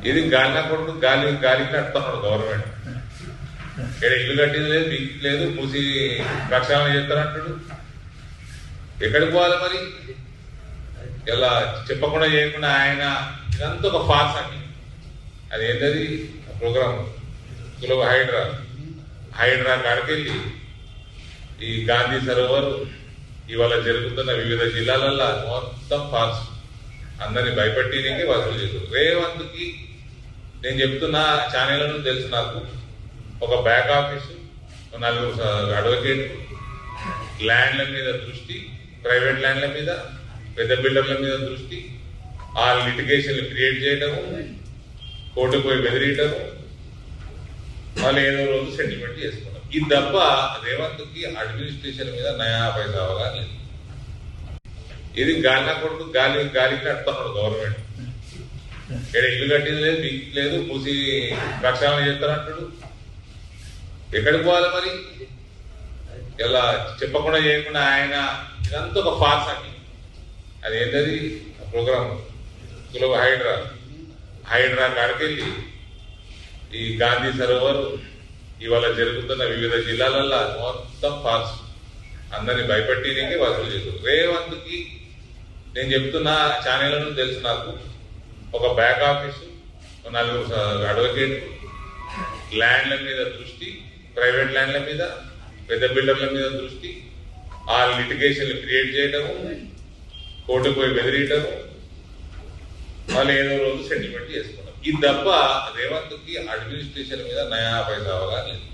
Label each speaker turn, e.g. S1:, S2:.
S1: ఇది గాలి కొడుకు గాలికి కడుతున్నాడు గవర్నమెంట్. ఇక్కడ ఇల్లు కట్టింది లేదు, బిక్కి లేదు, మూసి ప్రక్షాళన చేస్తారంటాడు. ఎక్కడికి పోవాలి మరి? ఇలా చెప్పకుండా చేయకుండా ఆయన ఇదంతా ఒక ఫార్స్ అండి. అది ఏంటది ప్రోగ్రామ్ సులభ హైడ్రా కాడికెళ్ళి ఈ గాంధీ సరోవర్ ఇవాళ జరుగుతున్న వివిధ జిల్లాలల్లో మొత్తం ఫార్స్. అందరినీ భయపెట్టినకి వసూలు చేశారు. రేవంత్కి నేను చెప్తున్నా, ఛానళ్లను తెలుసు నాకు, ఒక బ్యాక్ ఆఫీసు, 4 అడ్వకేట్లు, ల్యాండ్ల మీద దృష్టి, ప్రైవేట్ ల్యాండ్ల మీద, పెద్ద బిల్డర్ల మీద దృష్టి, ఆ లిటిగేషన్ క్రియేట్ చేయడము, కోర్టు పోయి బెదిరియటము, వాళ్ళు ఏదో రోజు సెటిల్మెంట్ చేసుకున్నాం. ఇది తప్ప రేవంత్కి అడ్మినిస్ట్రేషన్ మీద నయా పైసా అవగాహన లేదు. ఇది గాలి కొడుకు గాలికి కడుతున్నాడు గవర్నమెంట్. ఇక్కడ ఇల్లు కట్టింది లేదు, బిక్కి లేదు, మూసి ప్రక్షాళన చేస్తారంటాడు. ఎక్కడికి పోవాలి మరి? ఇలా చెప్పకుండా చేయకుండా ఆయన ఇదంతా ఒక ఫార్స్ అండి. అది ఏంటది ప్రోగ్రామ్ సులభ హైడ్రా కాడికెళ్ళి ఈ గాంధీ సరోవర్ ఇవాళ జరుగుతున్న వివిధ జిల్లాలల్లో మొత్తం ఫార్స్. అందరినీ భయపెట్టినకి వసూలు చేశారు. రేవంత్కి నేను చెప్తున్నా, ఛానళ్లను తెలుసు నాకు, ఒక బ్యాక్ ఆఫీసు, 4 అడ్వకేట్లు, ల్యాండ్ల మీద దృష్టి, ప్రైవేట్ ల్యాండ్ల మీద, పెద్ద బిల్డర్ల మీద దృష్టి, ఆ లిటిగేషన్ క్రియేట్ చేయడము, కోర్టు పోయి బెదిరియటము, వాళ్ళు ఏదో రోజు సెటిల్మెంట్ చేసుకున్నాం. ఇది తప్ప రేవంత్కి అడ్మినిస్ట్రేషన్ మీద నయా పైసా అవగాహన లేదు.